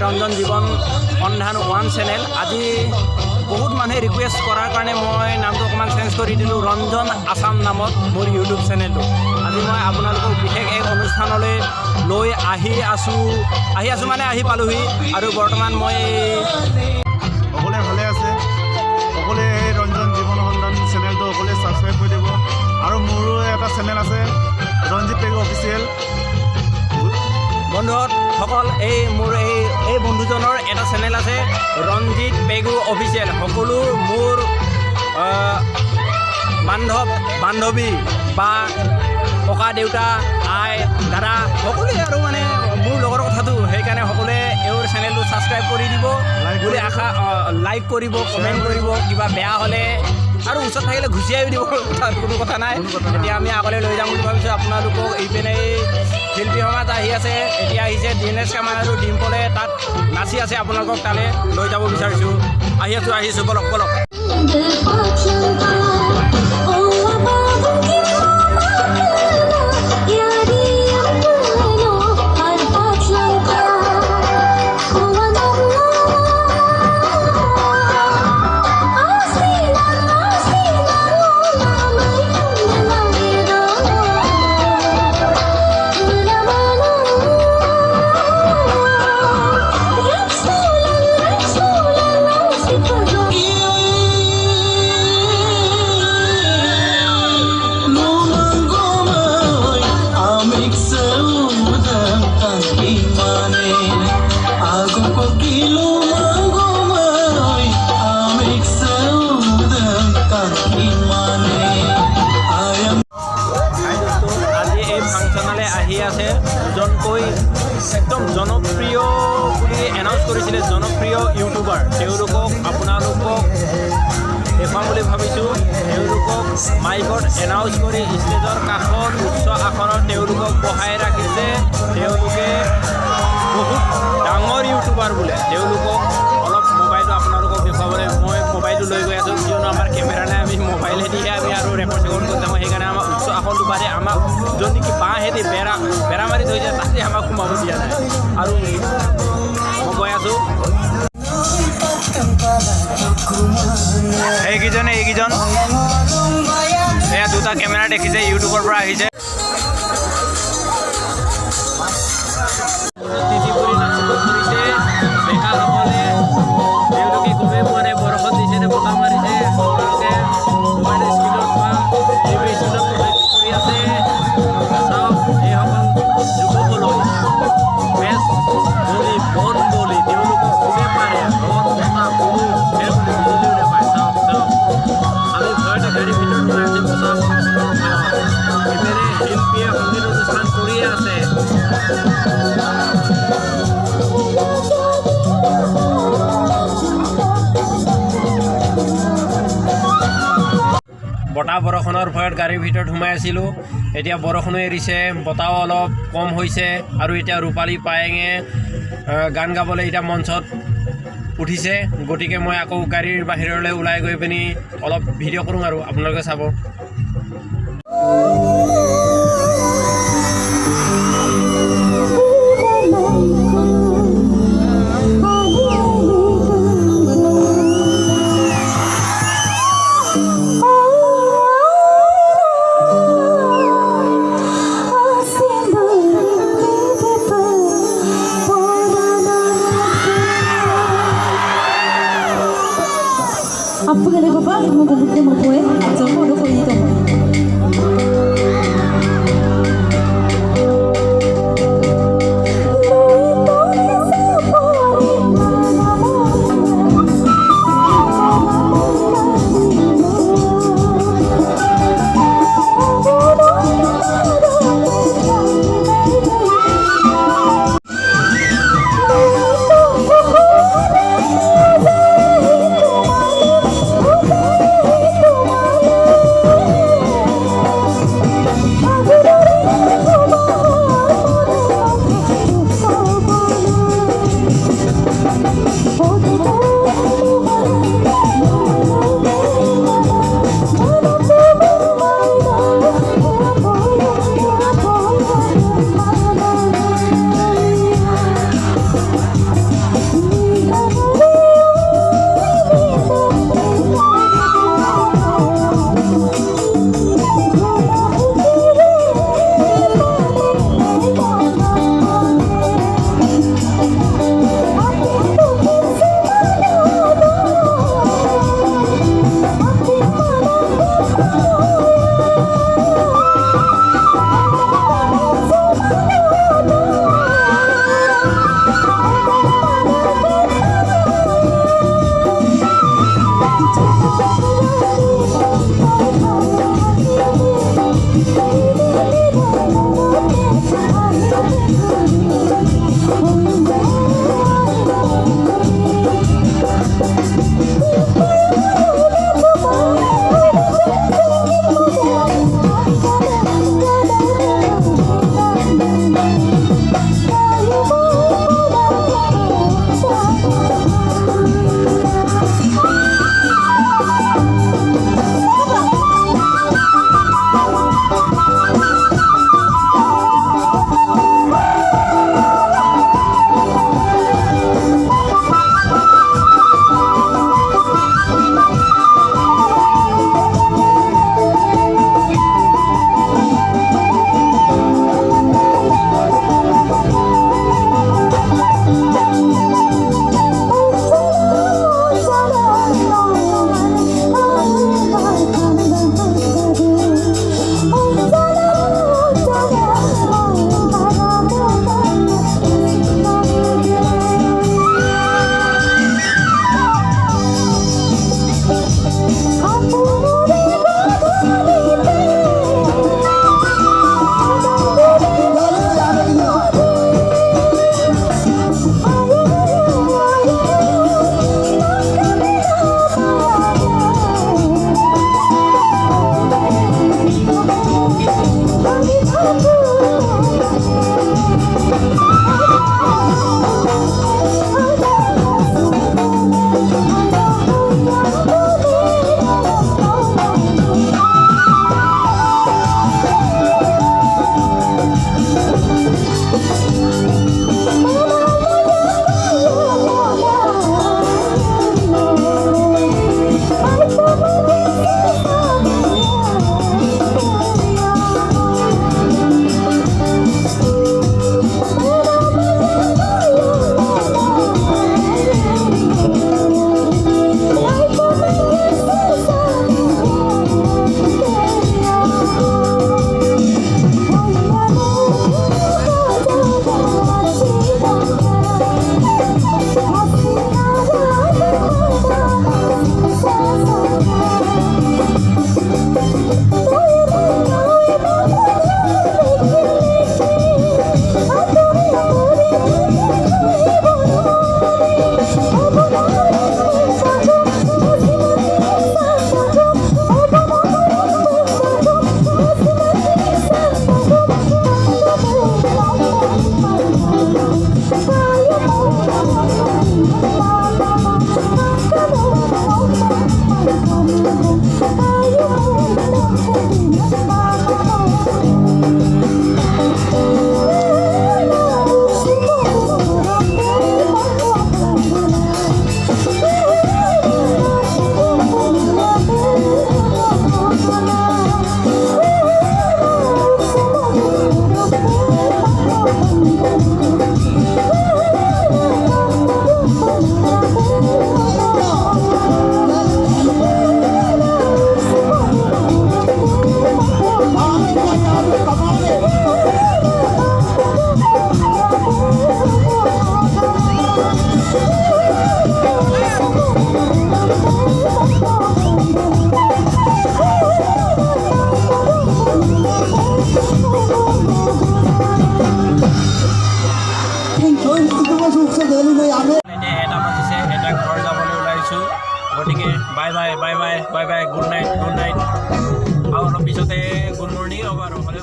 ৰঞ্জন জীৱন সন্ধান one channel. আজি বহুত মানুহে ৰিকুৱেষ্ট কৰাৰ কাৰণে মই নামটো অকণমান চেঞ্জ কৰি দিলোঁ, ৰঞ্জন আছাম নামত মোৰ ইউটিউব চেনেলটো। আজি মই আপোনালোকক বিশেষ এক অনুষ্ঠানলৈ লৈ আহি আছোঁ মানে আহি পালোহি। আৰু বৰ্তমান মই সকলোৱে ভালে আছে, সকলোৱে এই ৰঞ্জন জীৱন সন্ধান চেনেলটো সকলোৱে ছাবস্ক্ৰাইব কৰি দিব। আৰু মোৰো এটা চেনেল আছে ৰঞ্জিত পেগু অফিচিয়েল। বন্ধুসকল, মোৰ এই বন্ধুজনৰ এটা চেনেল আছে ৰঞ্জিত পেগু অফিচিয়েল। সকলো মোৰ বান্ধৱী বা ককা দেউতা আই দাদা সকলোৱে আৰু মানে মোৰ লগৰ কথাটো, সেইকাৰণে সকলোৱে এইবোৰ চেনেলটো ছাবস্ক্ৰাইব কৰি দিব বুলি আশা, লাইক কৰিব, কমেণ্ট কৰিব। কিবা বেয়া হ'লে আৰু ওচৰত থাকিলে ঘুচিয়াই দিব, তাৰ কোনো কথা নাই। এতিয়া আমি আগলৈ লৈ যাম বুলি ভাবিছোঁ আপোনালোকক। এইপিনে শিল্পী সমাজ আহি আছে, এতিয়া আহিছে দিনেশ কামাৰ আৰু ডিম্পলে তাত নাচি আছে, আপোনালোকক তালৈ লৈ যাব বিচাৰিছোঁ। আহিছোঁ বলক আছে। দুজনকৈ একদম জনপ্ৰিয় বুলি এনাউন্স কৰিছিলে, জনপ্ৰিয় ইউটিউবাৰ। তেওঁলোকক আপোনালোকক দেখুৱাম বুলি ভাবিছোঁ। তেওঁলোকক মাইকত এনাউন্স কৰি ষ্টেজৰ কাষত উচ্চ আসনত তেওঁলোকক বহাই ৰাখিছে। তেওঁলোকে বহুত ডাঙৰ ইউটিউবাৰ বোলে। তেওঁলোকক অলপ মোবাইলটো আপোনালোকক দেখুৱাবলৈ মই মোবাইলটো লৈ গৈ আছোঁ, কিয়নো আমাৰ কেমেৰা নাই। আমি মোবাইলেদিহে আমি আৰু ৰেকৰ্ড কৰি যাওঁ। সেইকাৰণে আমাৰ উচ্চ আসনটো বাদে আমাক য'ত নেকি বাঁহেদি বেৰা মাৰি থৈছে তাতে আমাক সোমাব দিয়া নাই। আৰু মই গৈ আছোঁ। এইকেইজন এয়া দুটা কেমেৰা দেখিছে, ইউটিউবৰ পৰা আহিছে। ডেকাসকলে তেওঁলোকে গমেই পোৱা নাই বৰষুণ দিছে নে বতাহ মাৰিছে। তেওঁলোকে মোবাইল স্ক্ৰীণত বা টিভি স্ক্ৰীণত কৰি আছে। চাওক এইসকল যুৱকলৈ বেছ বলি বন বলি তেওঁলোকক কোনে পাৰে ৰদ বতাহ কোনো ফেৰ বুলি বুজিলেও নাপায়। চাওক আমি ভয়তে গাড়ীৰ ভিতৰত সোমাই আছোঁ। বতাহ ইপিনে শিল্পীয়ে সংগীত অনুষ্ঠান কৰিয়ে আছে। বতাহ বৰষুণৰ ভয়ত গাড়ীৰ ভিতৰত সোমাই আছিলোঁ। এতিয়া বৰষুণো এৰিছে, বতাহো অলপ কম হৈছে। আৰু এতিয়া ৰূপালী পায়েঙে গান গাবলৈ এতিয়া মঞ্চত উঠিছে। গতিকে মই আকৌ গাড়ীৰ বাহিৰলৈ ওলাই গৈ পিনি অলপ ভিডিঅ' কৰোঁ আৰু আপোনালোকে চাব। 앞으로 내가 빨리 먹어볼 때 먹고해. 저 먹을 거 이동. বাই বাই গুড নাইট আৰু অলপ পিছতে গুড মৰ্ণিং হ'ব আৰু হ'লে